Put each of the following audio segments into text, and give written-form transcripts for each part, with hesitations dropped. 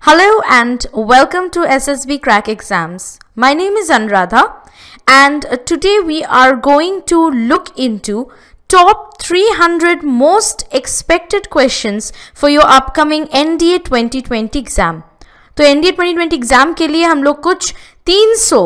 Hello and welcome to SSB Crack Exams. My name is Anuradha and today we are going to look into top 300 most expected questions for your upcoming NDA 2020 exam. तो NDA 2020 exam के लिए हम लोग कुछ 300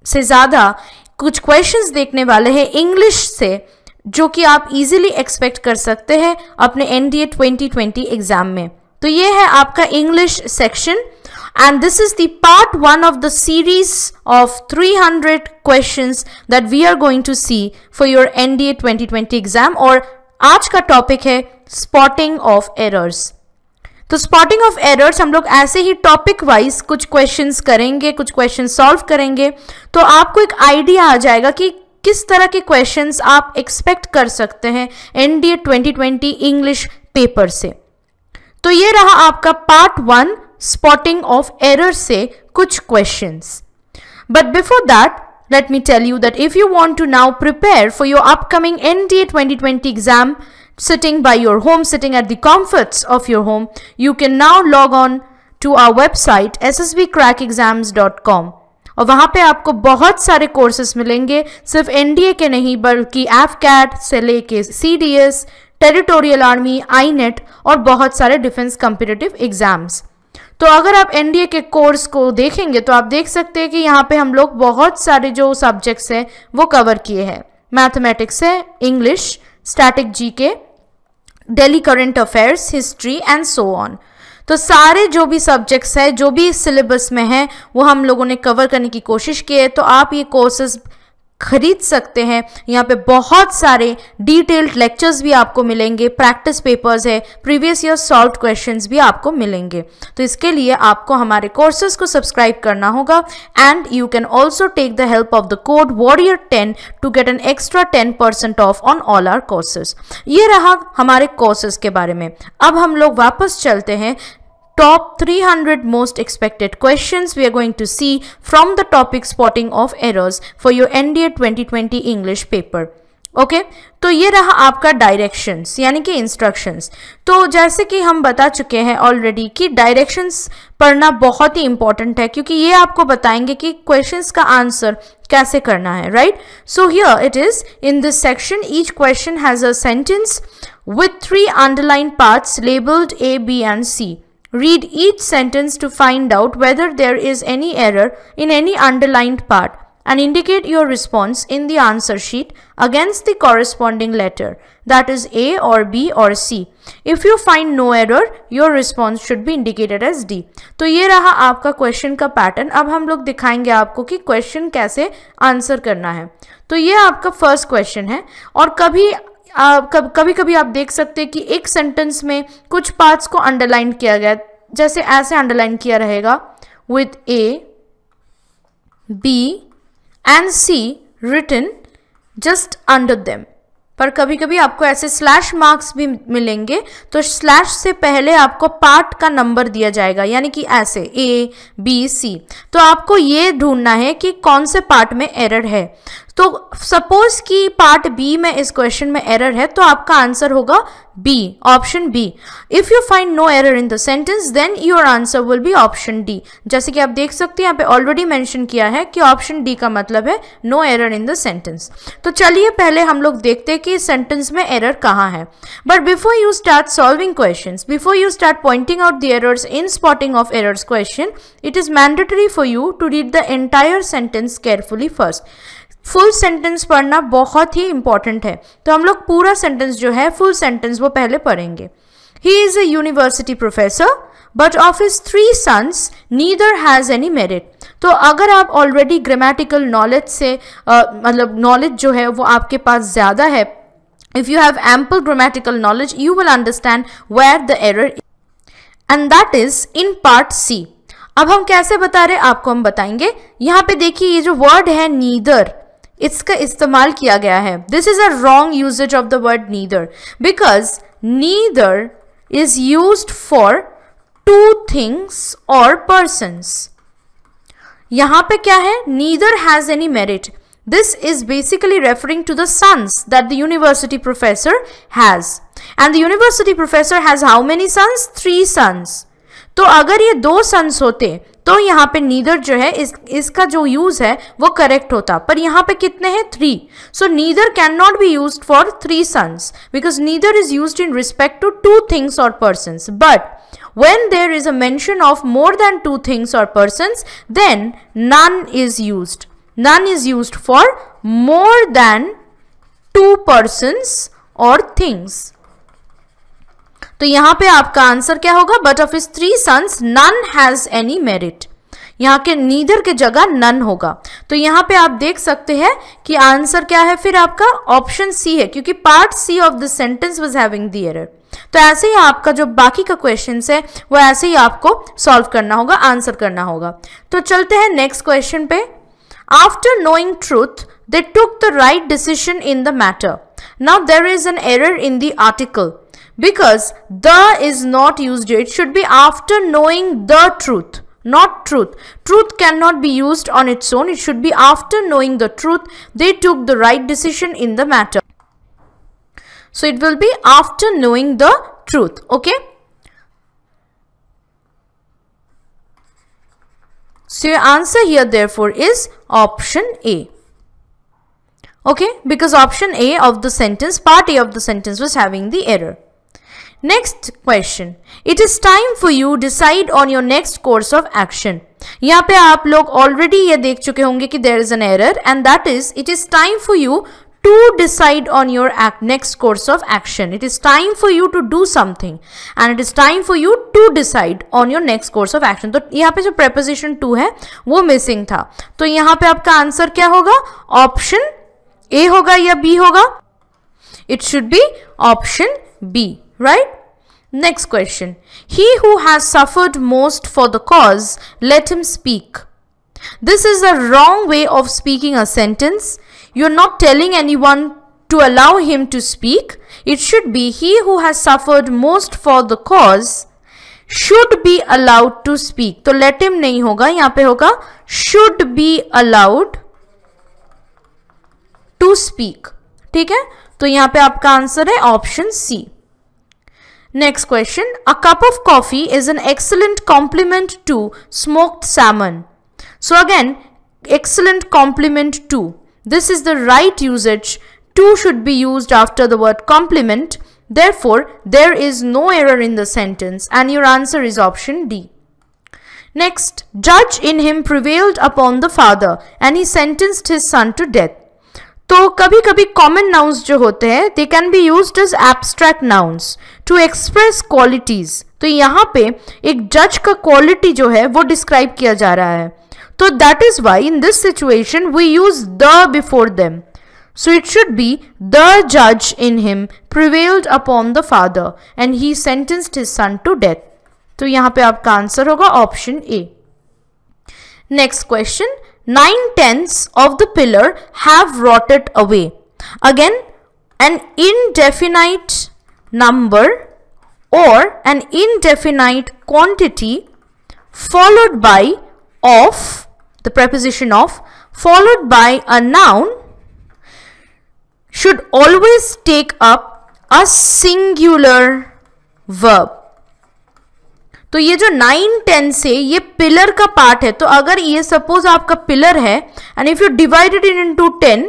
से ज़्यादा कुछ questions देखने वाले हैं इंग्लिश से, जो कि आप इजीली एक्सपेक्ट कर सकते हैं अपने NDA 2020 एग्जाम में. तो ये है आपका English section and this is the part 1 of the series of 300 questions that we are going to see for your NDA 2020 exam. और आज का टॉपिक है स्पॉटिंग ऑफ एरर्स. तो स्पॉटिंग ऑफ एरर्स हम लोग ऐसे ही टॉपिक वाइज कुछ questions करेंगे, कुछ क्वेश्चन सॉल्व करेंगे, तो आपको एक आइडिया आ जाएगा कि किस तरह के क्वेश्चंस आप एक्सपेक्ट कर सकते हैं NDA 2020 इंग्लिश पेपर से. तो ये रहा आपका पार्ट 1 स्पॉटिंग ऑफ एरर से कुछ questions. But before that, let me tell you that if you want to now prepare for your upcoming NDA 2020 exam sitting by your home, sitting at the comforts of your home, you can now log on to our website ssbcrackexams.com. और वहाँ पे आपको बहुत सारे courses मिलेंगे, सिर्फ NDA के नहीं बल्कि AFCAT से लेके CDS, टेरिटोरियल आर्मी, INET और बहुत सारे डिफेंस कॉम्पिटिटिव एग्जाम्स. तो अगर आप NDA के कोर्स को देखेंगे तो आप देख सकते हैं कि यहाँ पे हम लोग बहुत सारे जो सब्जेक्ट्स हैं वो कवर किए हैं. मैथमेटिक्स है, English, static GK, daily current affairs, history and so on. तो सारे जो भी सब्जेक्ट्स हैं, जो भी सिलेबस में हैं, वो हम लोगों ने कवर करने की कोशिश की है. तो आप ये कोर्सेज खरीद सकते हैं. यहाँ पे बहुत सारे डिटेल्ड लेक्चर्स भी आपको मिलेंगे, प्रैक्टिस पेपर्स है, प्रीवियस ईयर सॉल्व्ड क्वेश्चंस भी आपको मिलेंगे. तो इसके लिए आपको हमारे कोर्सेज को सब्सक्राइब करना होगा and you can also take the help of the code warrior10 to get an extra 10% off on all our courses. ये रहा हमारे कोर्सेज के बारे में. अब हम लोग वापस चलते हैं. Top 300 most expected questions we are going to see from the topic spotting of errors for your NDA 2020 English paper. Okay, तो ये रहा आपका डायरेक्शंस यानी कि इंस्ट्रक्शंस. तो जैसे कि हम बता चुके हैं ऑलरेडी कि डायरेक्शंस पढ़ना बहुत ही इंपॉर्टेंट है, क्योंकि ये आपको बताएंगे कि क्वेश्चंस का आंसर कैसे करना है, right. So here it is in this section. Each question has a sentence with 3 underlined parts labeled A, B and C. Read each sentence to find out whether there is any error in any underlined part and indicate your response in the answer sheet against the corresponding letter, that is A or B or C. If you find no error, your response should be indicated as D. तो ये रहा आपका question का pattern. अब हम लोग दिखाएंगे आपको कि क्वेश्चन कैसे आंसर करना है. तो ये आपका फर्स्ट क्वेश्चन है. और कभी कभी आप देख सकते हैं कि एक सेंटेंस में कुछ पार्ट्स को अंडरलाइन किया गया, जैसे ऐसे अंडरलाइन किया रहेगा with A, B and C written just under them. पर कभी कभी आपको ऐसे स्लैश मार्क्स भी मिलेंगे. तो स्लैश से पहले आपको पार्ट का नंबर दिया जाएगा, यानी कि ऐसे A, B, C. तो आपको ये ढूंढना है कि कौन से पार्ट में एरर है. तो सपोज कि पार्ट बी में इस क्वेश्चन में एरर है, तो आपका आंसर होगा B, option B. If you find no error in the sentence then your answer will be option D. जैसे कि आप देख सकते हैं यहाँ पे ऑलरेडी मेंशन किया है कि ऑप्शन डी का मतलब है no error in the sentence. तो चलिए पहले हम लोग देखते हैं कि सेंटेंस में एरर कहाँ है. But before you start solving questions, before you start pointing out the errors in spotting of errors question, it is mandatory for you to read the entire sentence carefully first. Full sentence पढ़ना बहुत ही important है. तो हम लोग पूरा sentence जो है, full sentence, वो पहले पढ़ेंगे. He is a university professor but of his 3 sons neither has any merit. तो अगर आप ऑलरेडी ग्रामेटिकल नॉलेज से मतलब नॉलेज जो है वो आपके पास ज़्यादा है, if you have ample grammatical knowledge, you will understand where the error and that is in part C. अब हम कैसे बता रहे आपको हम बताएंगे. यहाँ पे देखिए ये जो वर्ड है नीदर, इसका इस्तेमाल किया गया है. This is a wrong usage of the word neither because neither is used for 2 things और persons. यहाँ पे क्या है, neither has any merit. This is basically referring to the sons that the university professor has. And the university professor has how many sons? 3 sons. तो अगर ये 2 sons होते तो यहाँ पे नीदर जो है इसका जो यूज है वो करेक्ट होता, पर यहाँ पे कितने हैं 3. So neither can not be used for 3 sons because neither is used in respect to 2 things और persons. But when there is a mention of more than 2 things or persons, then none is used. None is used for more than 2 persons or things. तो यहां पे आपका answer क्या होगा? But of his 3 sons, none has any merit. यहाँ के neither के जगह नन होगा. तो यहाँ पे आप देख सकते हैं कि आंसर क्या है फिर आपका ऑप्शन सी है, क्योंकि part C of the sentence was having the error. तो ऐसे ही आपका जो बाकी का क्वेश्चन है वो ऐसे ही आपको सॉल्व करना होगा, आंसर करना होगा. तो चलते हैं नेक्स्ट क्वेश्चन पे. After knowing truth they took the right decision in the matter. Now there is an error in the article because the is not used here. It should be after knowing the truth, not truth. Truth cannot be used on its own. It should be after knowing the truth they took the right decision in the matter. So it will be after knowing the truth. Okay. So your answer here therefore is option A. Okay, because option A of the sentence, part A of the sentence was having the error. Next question. It is time for you decide on your next course of action. यहाँ पे आप लोग already ये देख चुके होंगे कि there is an error and that is it is time for you to decide on your next course of action. It is time for you to do something and it is time for you to decide on your next course of action. तो यहाँ पे जो preposition to है वो missing था. तो यहाँ पे आपका आंसर क्या होगा? Option A होगा या B होगा? It should be option B. Right? Next question. He who has suffered most for the cause, let him speak. This is a wrong way of speaking a sentence. You're not telling anyone to allow him to speak. It should be he who has suffered most for the cause should be allowed to speak. तो let him नहीं होगा, यहाँ पे होगा should be allowed to speak. ठीक है? तो यहाँ पे आपका आंसर है option C. Next question. A cup of coffee is an excellent complement to smoked salmon. So again, excellent complement to. This is the right usage. To should be used after the word complement. Therefore, there is no error in the sentence and your answer is option D. Next, judge in him prevailed upon the father and he sentenced his son to death. तो कभी कभी common nouns जो होते हैं they can be used as abstract nouns to express qualities. तो यहाँ पे एक जज का क्वालिटी जो है वो डिस्क्राइब किया जा रहा है. तो that is why in this situation we use the before them. So it should be the जज in him prevailed upon the father and he sentenced his son to death. तो यहाँ पे आपका आंसर होगा option A. Next question. 9/10 of the pillar have rotted away. Again, an indefinite number or an indefinite quantity followed by of, the preposition of, followed by a noun should always take up a singular verb. तो ये जो 9/10 से ये pillar का part है. तो अगर ये सपोज आपका पिलर है and if you divided it into 10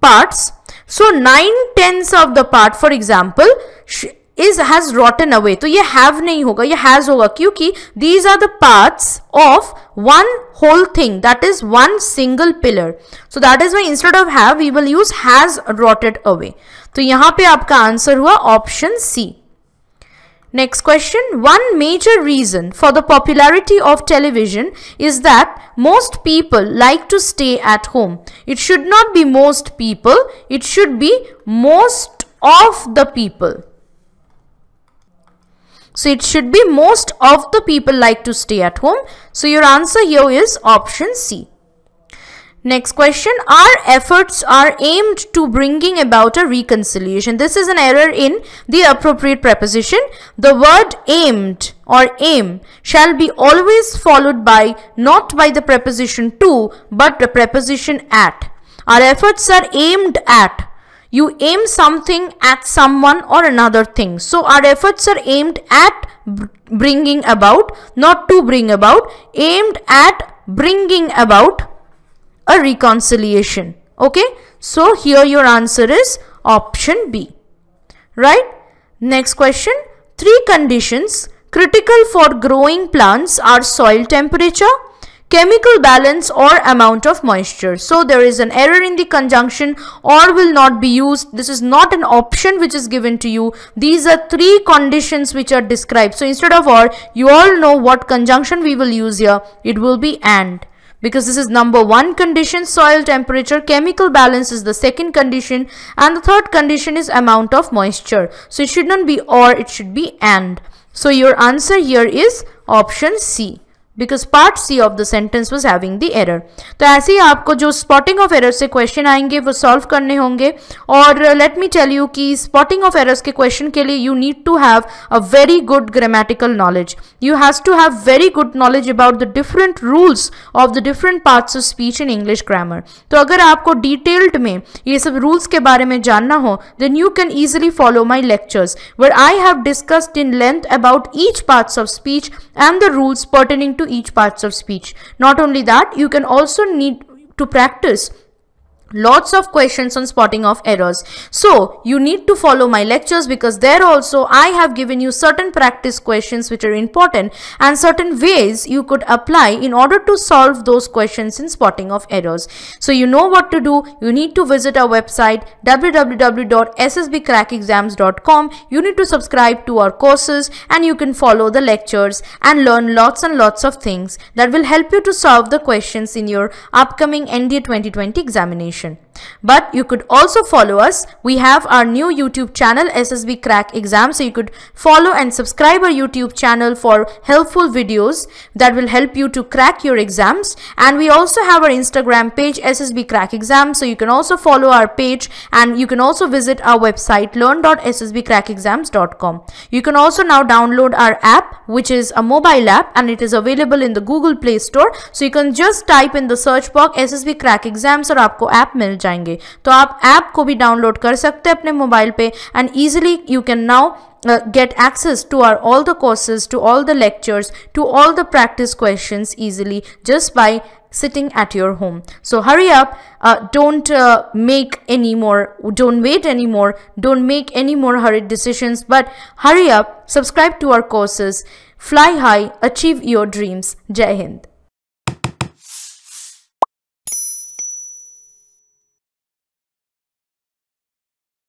parts, so 9/10 of the part for example has rotten away. तो ये हैव नहीं होगा, ये हैज होगा, क्योंकि these are the parts of one whole thing, that is one single pillar. So that is why instead of have we will use has rotted away. तो यहां पे आपका आंसर हुआ option C. Next question. One major reason for the popularity of television is that most people like to stay at home. It should not be most people, it should be most of the people. So it should be most of the people like to stay at home. So your answer here is option C. Next question. Our efforts are aimed to bringing about a reconciliation. This is an error in the appropriate preposition. The word aimed or aim shall be always followed by not by the preposition to but the preposition at. Our efforts are aimed at. You aim something at someone or another thing. So our efforts are aimed at bringing about, not to bring about, aimed at bringing about a reconciliation. Okay, so here your answer is option B, right? Next question. 3 conditions critical for growing plants are soil temperature, chemical balance, or amount of moisture. So there is an error in the conjunction or will not be used. This is not an option which is given to you. These are 3 conditions which are described. So instead of or, you all know what conjunction we will use here. It will be and. Because this is number 1 condition, soil temperature, chemical balance is the second condition, and the third condition is amount of moisture. So it should not be or, it should be and. So your answer here is option C, because part C of the sentence was having the error. तो ऐसे ही आपको जो spotting of errors से question आएंगे वो solve करने होंगे. और let me tell you कि spotting of errors के question के लिए you need to have a very good grammatical knowledge. You has to have very good knowledge about the different rules of the different parts of speech in English grammar. तो अगर आपको detailed में ये सब rules के बारे में जानना हो, then you can easily follow my lectures where I have discussed in length about each parts of speech and the rules pertaining to each parts of speech. Not only that, you can also need to practice lots of questions on spotting of errors. So you need to follow my lectures, because there also I have given you certain practice questions which are important and certain ways you could apply in order to solve those questions in spotting of errors. So you know what to do. You need to visit our website www.ssbcrackexams.com. You need to subscribe to our courses and you can follow the lectures and learn lots and lots of things that will help you to solve the questions in your upcoming NDA 2020 examination. But you could also follow us. We have our new YouTube channel, SSB Crack Exam. So you could follow and subscribe our YouTube channel for helpful videos that will help you to crack your exams. And we also have our Instagram page, SSB Crack Exam. So you can also follow our page and you can also visit our website, learn.ssbcrackexams.com. You can also now download our app, which is a mobile app, and it is available in the Google Play Store. So you can just type in the search box SSB Crack Exams और आपको app मिल जाएंगे. तो आप app को भी download कर सकते हैं अपने मोबाइल पे, and easily you can now get access to our all the courses, to all the lectures, to all the practice questions easily just by sitting at your home. So hurry up, don't wait anymore, don't make any more hurried decisions, but hurry up, subscribe to our courses, fly high, achieve your dreams. Jai Hind.